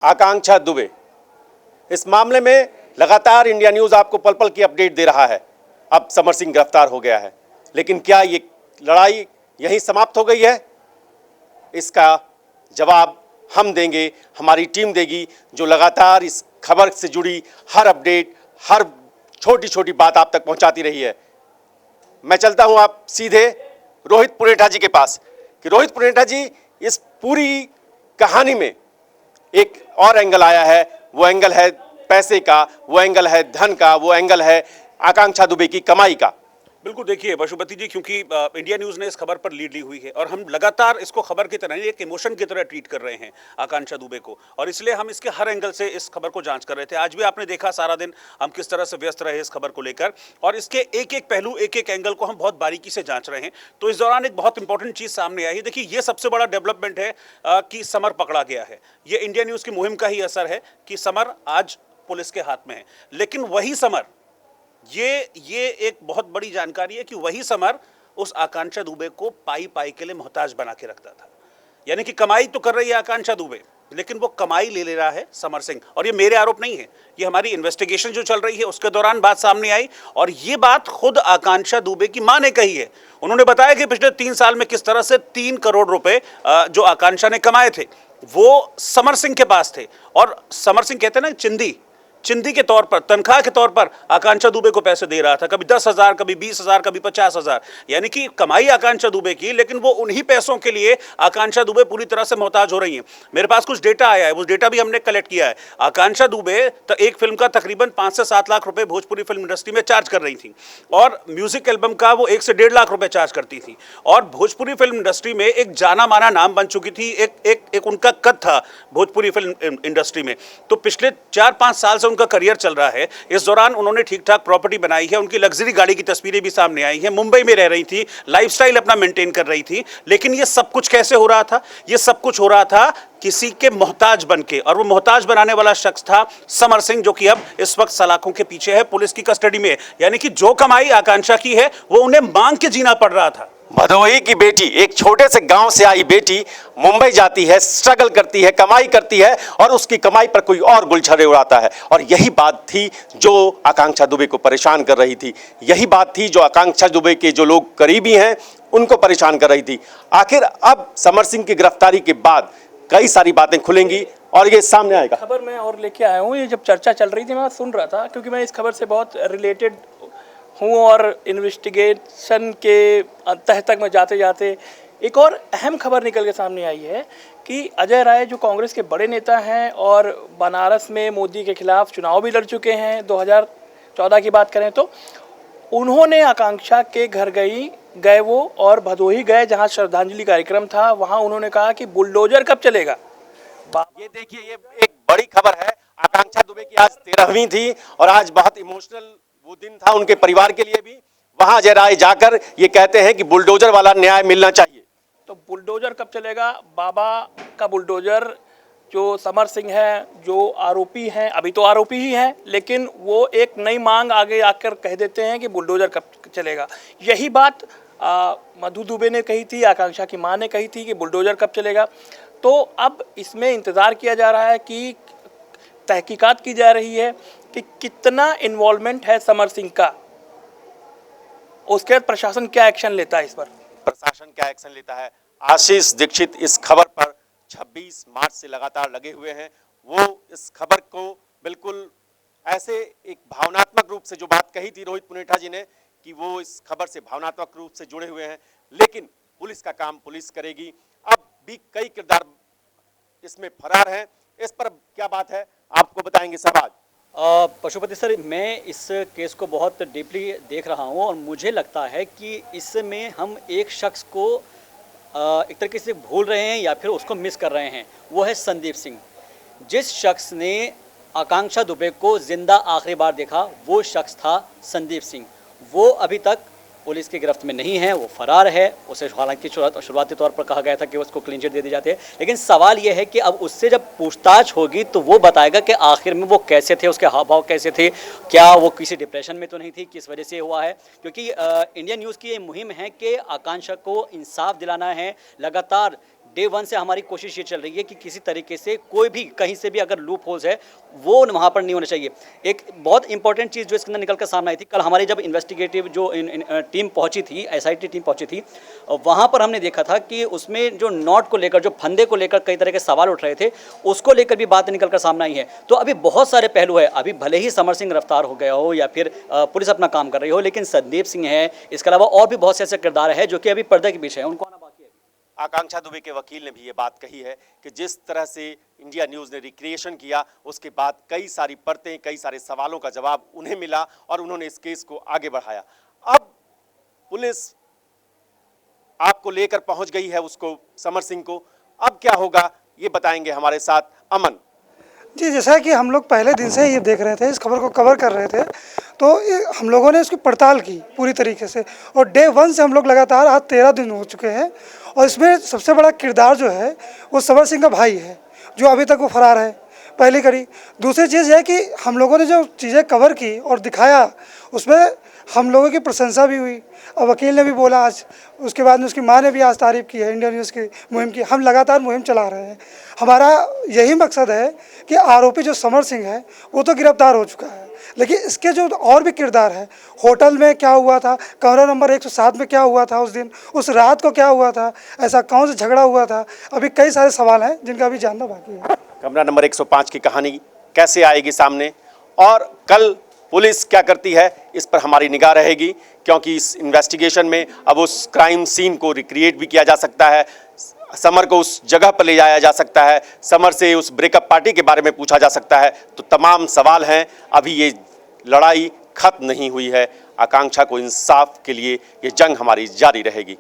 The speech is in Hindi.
आकांक्षा दुबे, इस मामले में लगातार इंडिया न्यूज़ आपको पल पल की अपडेट दे रहा है। अब समर सिंह गिरफ्तार हो गया है, लेकिन क्या ये लड़ाई यहीं समाप्त हो गई है? इसका जवाब हम देंगे, हमारी टीम देगी, जो लगातार इस खबर से जुड़ी हर अपडेट, हर छोटी छोटी बात आप तक पहुंचाती रही है। मैं चलता हूं आप सीधे रोहित पुनेठा जी के पास कि रोहित पुनेठा जी, इस पूरी कहानी में एक और एंगल आया है। वो एंगल है पैसे का, वो एंगल है धन का, वो एंगल है आकांक्षा दुबे की कमाई का। बिल्कुल, देखिए पशुपति जी, क्योंकि इंडिया न्यूज़ ने इस खबर पर लीड ली हुई है और हम लगातार इसको खबर की तरह, एक इमोशन की तरह ट्रीट कर रहे हैं आकांक्षा दुबे को, और इसलिए हम इसके हर एंगल से इस खबर को जांच कर रहे थे। आज भी आपने देखा सारा दिन हम किस तरह से व्यस्त रहे इस खबर को लेकर, और इसके एक एक पहलू, एक एक एंगल को हम बहुत बारीकी से जांच रहे हैं। तो इस दौरान एक बहुत इंपॉर्टेंट चीज़ सामने आई है। देखिए, ये सबसे बड़ा डेवलपमेंट है कि समर पकड़ा गया है। ये इंडिया न्यूज़ की मुहिम का ही असर है कि समर आज पुलिस के हाथ में है। लेकिन वही समर, ये एक बहुत बड़ी जानकारी है कि वही समर उस आकांक्षा दुबे को पाई पाई के लिए मोहताज बना के रखता था। यानी कि कमाई तो कर रही है आकांक्षा दुबे, लेकिन वो कमाई ले रहा है समर सिंह। और ये मेरे आरोप नहीं है, ये हमारी इन्वेस्टिगेशन जो चल रही है उसके दौरान बात सामने आई, और ये बात खुद आकांक्षा दुबे की मां ने कही है। उन्होंने बताया कि पिछले 3 साल में किस तरह से 3 करोड़ रुपए जो आकांक्षा ने कमाए थे वो समर सिंह के पास थे। और समर सिंह कहते हैं ना, चिंदी के तौर पर, तनख्वाह के तौर पर आकांक्षा दुबे को पैसे दे रहा था, कभी 10,000, कभी 20,000, कभी 50,000। यानी कि कमाई आकांक्षा दुबे की, लेकिन वो उन्हीं पैसों के लिए आकांक्षा दुबे पूरी तरह से मोहताज हो रही है। मेरे पास कुछ डेटा आया है, उस डेटा भी हमने कलेक्ट किया है। आकांक्षा दुबे तो एक फिल्म का तकरीबन 5 से 7 लाख रुपए भोजपुरी फिल्म इंडस्ट्री में चार्ज कर रही थी, और म्यूजिक एल्बम का वो 1 से 1.5 लाख रुपए चार्ज करती थी, और भोजपुरी फिल्म इंडस्ट्री में एक जाना माना नाम बन चुकी थी। एक उनका कद था भोजपुरी फिल्म इंडस्ट्री में। तो पिछले 4-5 साल से उनका करियर चल रहा है। इस दौरान उन्होंने ठीक ठाक प्रॉपर्टी बनाई है, उनकी लग्जरी गाड़ी की तस्वीरें भी सामने आई हैं, मुंबई में रह रही थी, लाइफस्टाइल अपना मेंटेन कर रही थी। लेकिन ये सब कुछ कैसे हो रहा था? ये सब कुछ हो रहा था किसी के मोहताज बनके, और वो मोहताज बनाने वाला शख्स था समर सिंह, जो कि अब इस वक्त सलाखों के पीछे है, पुलिस की कस्टडी में है। यानी कि जो कमाई आकांक्षा की है वो उन्हें मांग के जीना पड़ रहा था। भदोही की बेटी, एक छोटे से गांव से आई बेटी, मुंबई जाती है, स्ट्रगल करती है, कमाई करती है, और उसकी कमाई पर कोई और गुलछर्रे उड़ाता है। और यही बात थी जो आकांक्षा दुबे को परेशान कर रही थी। यही बात थी जो आकांक्षा दुबे के जो लोग करीबी हैं उनको परेशान कर रही थी। आखिर अब समर सिंह की गिरफ्तारी के बाद कई सारी बातें खुलेंगी और ये सामने आएगा। खबर मैं और लेके आया हूँ, ये जब चर्चा चल रही थी मैं सुन रहा था, क्योंकि मैं इस खबर से बहुत रिलेटेड हूँ, और इन्वेस्टिगेशन के तह तक मैं जाते जाते एक और अहम खबर निकल के सामने आई है कि अजय राय, जो कांग्रेस के बड़े नेता हैं और बनारस में मोदी के खिलाफ चुनाव भी लड़ चुके हैं, 2014 की बात करें तो, उन्होंने आकांक्षा के घर गए वो, और भदोही गए जहां श्रद्धांजलि कार्यक्रम था। वहां उन्होंने कहा कि बुलडोजर कब चलेगा। ये देखिए, ये एक बड़ी खबर है। आकांक्षा दुबे की आज 13वीं थी, और आज बहुत इमोशनल वो दिन था उनके परिवार के लिए भी। वहां अजय राय जाकर ये कहते हैं कि बुलडोजर वाला न्याय मिलना चाहिए। तो बुलडोजर कब चलेगा? बाबा का बुलडोजर, जो समर सिंह है, जो आरोपी हैं, अभी तो आरोपी ही हैं, लेकिन वो एक नई मांग आगे आकर कह देते हैं कि बुलडोजर कब चलेगा। यही बात मधु दुबे ने कही थी, आकांक्षा की मां ने कही थी कि बुलडोजर कब चलेगा। तो अब इसमें इंतज़ार किया जा रहा है कि तहकीकात की जा रही है कि कितना इन्वॉल्वमेंट है समर सिंह का, उसके बाद प्रशासन क्या एक्शन लेता है इस पर। प्रशासन क्या एक्शन लेता है? आशीष दीक्षित इस खबर पर 26 मार्च से लगातार लगे हुए हैं। वो इस खबर को बिल्कुल ऐसे एक भावनात्मक रूप से, जो बात कही थी रोहित पुनेठा जी ने कि वो इस खबर से भावनात्मक रूप से जुड़े हुए हैं, लेकिन पुलिस का काम पुलिस करेगी। अब भी कई किरदार इसमें फरार हैं। इस पर क्या बात है आपको बताएंगे शहबाज। पशुपति सर, मैं इस केस को बहुत डीपली देख रहा हूं, और मुझे लगता है कि इसमें हम एक शख्स को एक तरीके से भूल रहे हैं या फिर उसको मिस कर रहे हैं। वो है संदीप सिंह। जिस शख्स ने आकांक्षा दुबे को जिंदा आखिरी बार देखा, वो शख्स था संदीप सिंह। वो अभी तक पुलिस की गिरफ्त में नहीं है, वो फरार है। उसे हालांकि शुरुआती तौर पर कहा गया था कि उसको क्लीन चिट दे दी जाती है, लेकिन सवाल ये है कि अब उससे जब पूछताछ होगी तो वो बताएगा कि आखिर में वो कैसे थे, उसके हाव भाव कैसे थे, क्या वो किसी डिप्रेशन में तो नहीं थी, किस वजह से हुआ है। क्योंकि इंडियन न्यूज़ की ये मुहिम है कि आकांक्षा को इंसाफ दिलाना है। लगातार डे वन से हमारी कोशिश ये चल रही है कि किसी तरीके से कोई भी कहीं से भी अगर लूप होल्स है वो वहाँ पर नहीं होना चाहिए। एक बहुत इंपॉर्टेंट चीज़ जो इसके अंदर निकल कर सामने आई थी, कल हमारी जब इन्वेस्टिगेटिव जो टीम पहुंची थी, एसआईटी टीम पहुंची थी, वहाँ पर हमने देखा था कि उसमें जो नॉट को लेकर, जो फंदे को लेकर कई तरह के सवाल उठ रहे थे, उसको लेकर भी बात निकल कर सामने आई है। तो अभी बहुत सारे पहलू है, अभी भले ही समर सिंह गिरफ्तार हो गया हो या फिर पुलिस अपना काम कर रही हो, लेकिन संदीप सिंह है, इसके अलावा और भी बहुत से ऐसे किरदार है जो कि अभी पर्दे के पीछे है, उनको आना बाकी है। आकांक्षा दुबे के वकील ने भी ये बात कही है कि जिस तरह से इंडिया न्यूज़ ने रिक्रिएशन किया, उसके बाद कई सारी परतें, कई सारे सवालों का जवाब उन्हें मिला और उन्होंने इस केस को आगे बढ़ाया। अब पुलिस आपको लेकर पहुंच गई है, उसको, समर सिंह को। अब क्या होगा ये बताएंगे हमारे साथ अमन जी। जैसा कि हम लोग पहले दिन से ये देख रहे थे, इस खबर को कवर कर रहे थे, तो हम लोगों ने इसकी पड़ताल की पूरी तरीके से, और डे वन से हम लोग लगातार आज 13 दिन हो चुके हैं। और इसमें सबसे बड़ा किरदार जो है वो समर सिंह का भाई है, जो अभी तक वो फरार है, पहली कड़ी। दूसरी चीज़ है कि हम लोगों ने जो चीज़ें कवर की और दिखाया, उसमें हम लोगों की प्रशंसा भी हुई और वकील ने भी बोला आज, उसके बाद में उसकी माँ ने भी आज तारीफ़ की है इंडिया न्यूज़ की मुहिम की। हम लगातार मुहिम चला रहे हैं, हमारा यही मकसद है कि आरोपी जो समर सिंह है वो तो गिरफ्तार हो चुका है, लेकिन इसके जो और भी किरदार है, होटल में क्या हुआ था, कमरा नंबर 107 में क्या हुआ था उस दिन, उस रात को क्या हुआ था, ऐसा कौन सा झगड़ा हुआ था, अभी कई सारे सवाल हैं जिनका अभी जानना बाकी है। कमरा नंबर 105 की कहानी कैसे आएगी सामने और कल पुलिस क्या करती है, इस पर हमारी निगाह रहेगी, क्योंकि इस इन्वेस्टिगेशन में अब उस क्राइम सीन को रिक्रिएट भी किया जा सकता है, समर को उस जगह पर ले जाया जा सकता है, समर से उस ब्रेकअप पार्टी के बारे में पूछा जा सकता है। तो तमाम सवाल हैं, अभी ये लड़ाई खत्म नहीं हुई है। आकांक्षा को इंसाफ के लिए ये जंग हमारी जारी रहेगी।